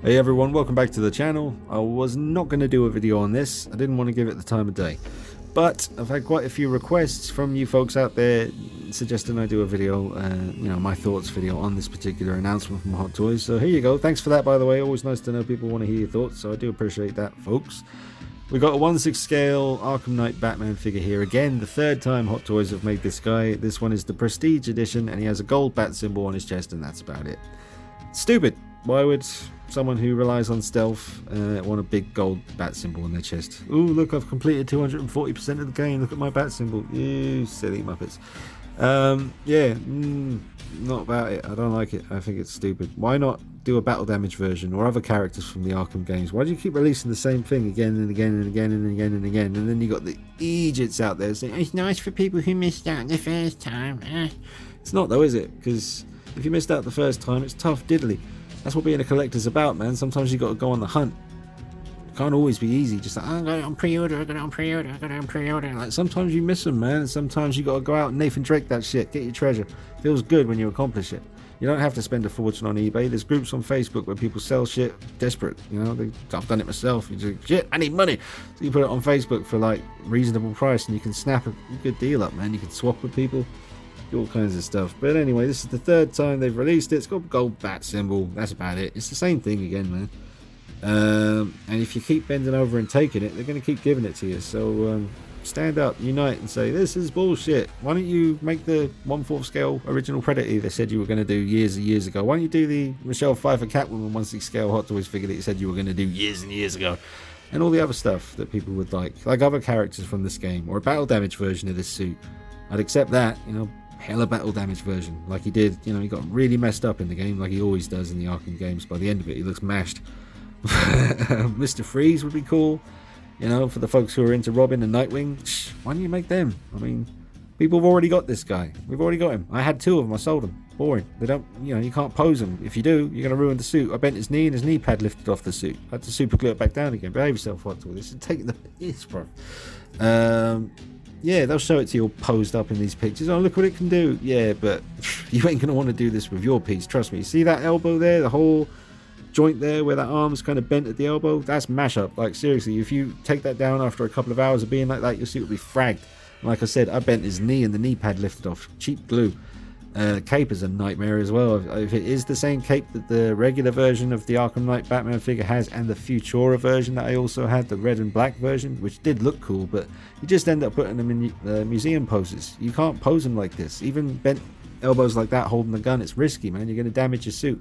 Hey everyone, welcome back to the channel. I was not going to do a video on this. I didn't want to give it the time of day. But I've had quite a few requests from you folks out there suggesting I do a video, my thoughts video on this particular announcement from Hot Toys. So here you go. Thanks for that, by the way. Always nice to know people want to hear your thoughts, so I do appreciate that, folks. We've got a 1/6 scale Arkham Knight Batman figure here. Again, the third time Hot Toys have made this guy. This one is the Prestige Edition, and he has a gold bat symbol on his chest, and that's about it. Stupid. Why would someone who relies on stealth want a big gold bat symbol on their chest? Ooh, look, I've completed 240% of the game. Look at my bat symbol. You silly muppets. Not about it. I don't like it. I think it's stupid. Why not do a battle damage version or other characters from the Arkham games? Why do you keep releasing the same thing again and again and again and again and again? And then you got the Egypts out there saying it's nice for people who missed out the first time. It's not though, is it? Because if you missed out the first time, it's tough diddly. That's what being a collector's about, man. Sometimes you got to go on the hunt. It can't always be easy. Just like, I got it on pre-order, I got it on pre-order, I got it on pre-order. Like, sometimes you miss them, man. Sometimes you got to go out and Nathan Drake that shit. Get your treasure. Feels good when you accomplish it. You don't have to spend a fortune on eBay. There's groups on Facebook where people sell shit desperate. You know, I've done it myself. You just, shit, I need money. So you put it on Facebook for like reasonable price and you can snap a good deal up, man. You can swap with people. All kinds of stuff. But anyway, this is the third time they've released it. It's got a gold bat symbol. That's about it. It's the same thing again, man. And if you keep bending over and taking it, they're going to keep giving it to you. So stand up, unite, and say, this is bullshit. Why don't you make the 1/4 scale original Predator they said you were going to do years and years ago? Why don't you do the Michelle Pfeiffer Catwoman 1/6 scale Hot Toys figure that you said you were going to do years and years ago? And all the other stuff that people would like other characters from this game, or a battle damage version of this suit. I'd accept that, you know. Hella battle damage version, like he did. You know, he got really messed up in the game, like he always does in the Arkham games. By the end of it, he looks mashed. Mr. Freeze would be cool, you know, for the folks who are into Robin and Nightwing. Why don't you make them? I mean, people have already got this guy. We've already got him. I had 2 of them. I sold them. Boring. They don't, you know, you can't pose them. If you do, you're going to ruin the suit. I bent his knee and his knee pad lifted off the suit. I had to super glue it back down again. Behave yourself, Hot Toys. This is taking the piss, bro. Yeah, they'll show it to you all posed up in these pictures. Oh, look what it can do. Yeah, but you ain't going to want to do this with your piece. Trust me. See that elbow there? The whole joint there where that arm's kind of bent at the elbow? That's mashup. Like, seriously, if you take that down after a couple of hours of being like that, your suit will be fragged. Like I said, I bent his knee and the knee pad lifted off. Cheap glue. Cape is a nightmare as well. If it is the same cape that the regular version of the Arkham Knight Batman figure has, and the Futura version that I also had, the red and black version, which did look cool, but you just end up putting them in museum poses. You can't pose them like this. Even bent elbows like that holding the gun, it's risky, man. You're going to damage your suit.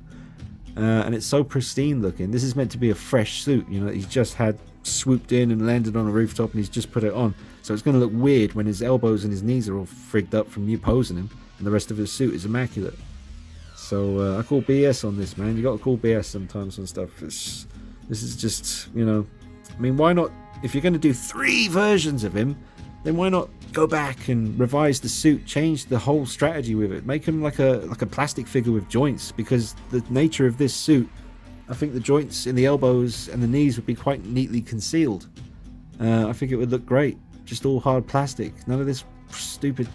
And it's so pristine looking. This is meant to be a fresh suit. You know, he's just had swooped in and landed on a rooftop and he's just put it on. So it's going to look weird when his elbows and his knees are all frigged up from you posing him. And the rest of his suit is immaculate. So I call BS on this, man. You got to call BS sometimes on stuff. This is just, you know, I mean, why not? If you're going to do 3 versions of him, then why not go back and revise the suit, change the whole strategy with it, make him like a plastic figure with joints? Because the nature of this suit, I think the joints in the elbows and the knees would be quite neatly concealed. I think it would look great. Just all hard plastic. None of this stupid,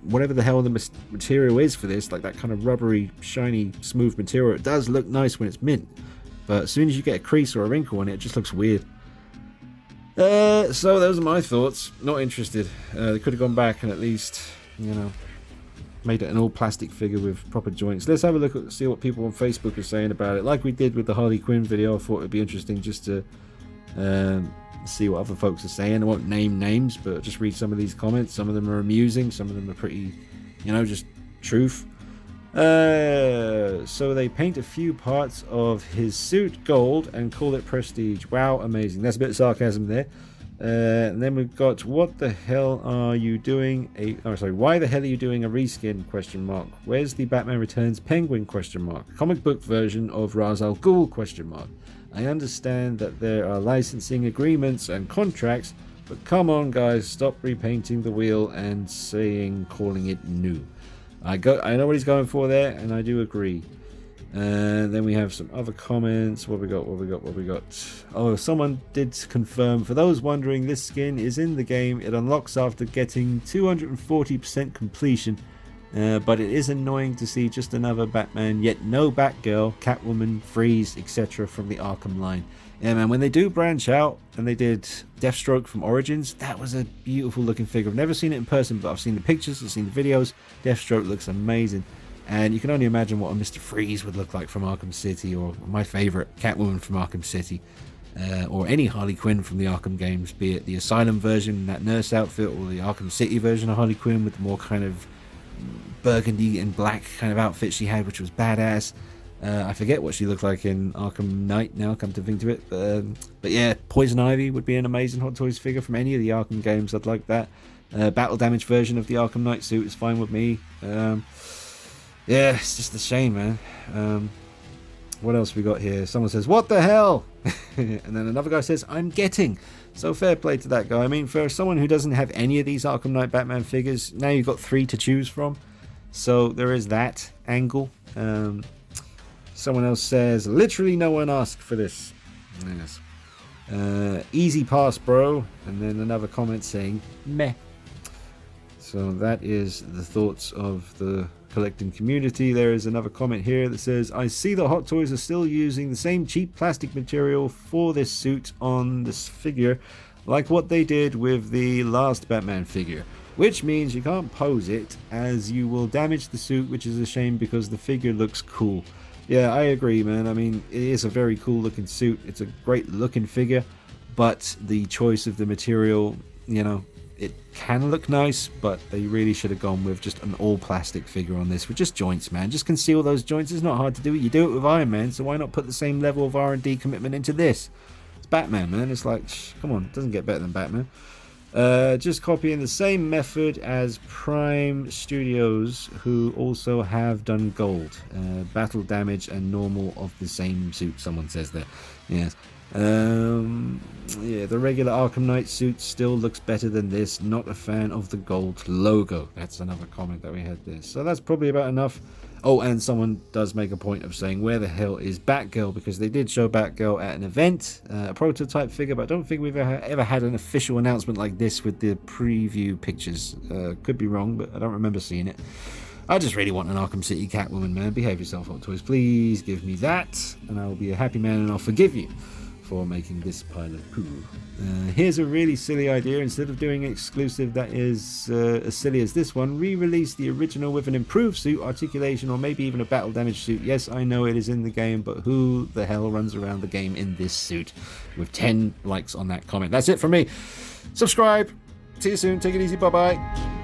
whatever the hell the material is for this, like that kind of rubbery, shiny, smooth material. It does look nice when it's mint, but as soon as you get a crease or a wrinkle on it, it just looks weird. So those are my thoughts. Not interested. They could have gone back and at least, you know, made it an all plastic figure with proper joints. Let's have a look at see what people on Facebook are saying about it. Like we did with the Harley Quinn video, I thought it'd be interesting just to see what other folks are saying. I won't name names, but just read some of these comments. Some of them are amusing, some of them are pretty, you know, just truth. So they paint a few parts of his suit gold and call it prestige. Wow, amazing. That's a bit of sarcasm there. And then we've got, what the hell are you doing? Why the hell are you doing a reskin? Question mark. Where's the Batman Returns Penguin? Question mark. Comic book version of Ra's al Ghul? Question mark. I understand that there are licensing agreements and contracts, but come on, guys, stop repainting the wheel and calling it new. I know what he's going for there, and I do agree. And then we have some other comments. What we got? Oh, someone did confirm. For those wondering, this skin is in the game. It unlocks after getting 240% completion But it is annoying to see just another Batman, yet no Batgirl, Catwoman, Freeze, etc. from the Arkham line. Yeah, man, when they do branch out, and they did Deathstroke from Origins, that was a beautiful looking figure. I've never seen it in person, but I've seen the pictures, I've seen the videos. Deathstroke looks amazing. And you can only imagine what a Mr. Freeze would look like from Arkham City, or my favourite, Catwoman from Arkham City. Or any Harley Quinn from the Arkham games, be it the Asylum version, that nurse outfit, or the Arkham City version of Harley Quinn with the more kind of burgundy and black kind of outfit she had, which was badass. I forget what she looked like in Arkham Knight now, come to think of it. But yeah, Poison Ivy would be an amazing Hot Toys figure from any of the Arkham games. I'd like that. Battle damage version of the Arkham Knight suit is fine with me. Yeah, it's just a shame, man. What else we got here? Someone says, what the hell? And then another guy says, I'm getting. So fair play to that guy. I mean, for someone who doesn't have any of these Arkham Knight Batman figures, now you've got 3 to choose from. So there is that angle. Someone else says, literally no one asked for this. Yes. Easy pass, bro. And then another comment saying, meh. So that is the thoughts of the collecting community. There is another comment here that says, I see the Hot Toys are still using the same cheap plastic material for this suit on this figure, like what they did with the last Batman figure, which means you can't pose it, as you will damage the suit, which is a shame because the figure looks cool. Yeah, I agree, man. I mean, it is a very cool looking suit. It's a great looking figure, but the choice of the material, you know, it can look nice, but they really should have gone with just an all plastic figure on this with just joints, man. Just conceal those joints. It's not hard to do it. You do it with Iron Man, so why not put the same level of R&D commitment into this? It's Batman, man. It's like, come on, it doesn't get better than Batman. Just copying the same method as Prime Studios, who also have done gold, battle damage and normal of the same suit, someone says there. Yes. Yeah, the regular Arkham Knight suit still looks better than this. Not a fan of the gold logo. That's another comment that we had there. So that's probably about enough. Oh, and someone does make a point of saying, where the hell is Batgirl? Because they did show Batgirl at an event, a prototype figure, but I don't think we've ever had an official announcement like this with the preview pictures. Could be wrong, but I don't remember seeing it. I just really want an Arkham City Catwoman, man. Behave yourself, Hot Toys. Please give me that, and I will be a happy man, and I'll forgive you for making this pile of poo. Here's a really silly idea. Instead of doing exclusive that is as silly as this one, re-release the original with an improved suit, articulation, or maybe even a battle damage suit. Yes, I know it is in the game, but who the hell runs around the game in this suit? With 10 likes on that comment. That's it from me. Subscribe. See you soon. Take it easy. Bye-bye.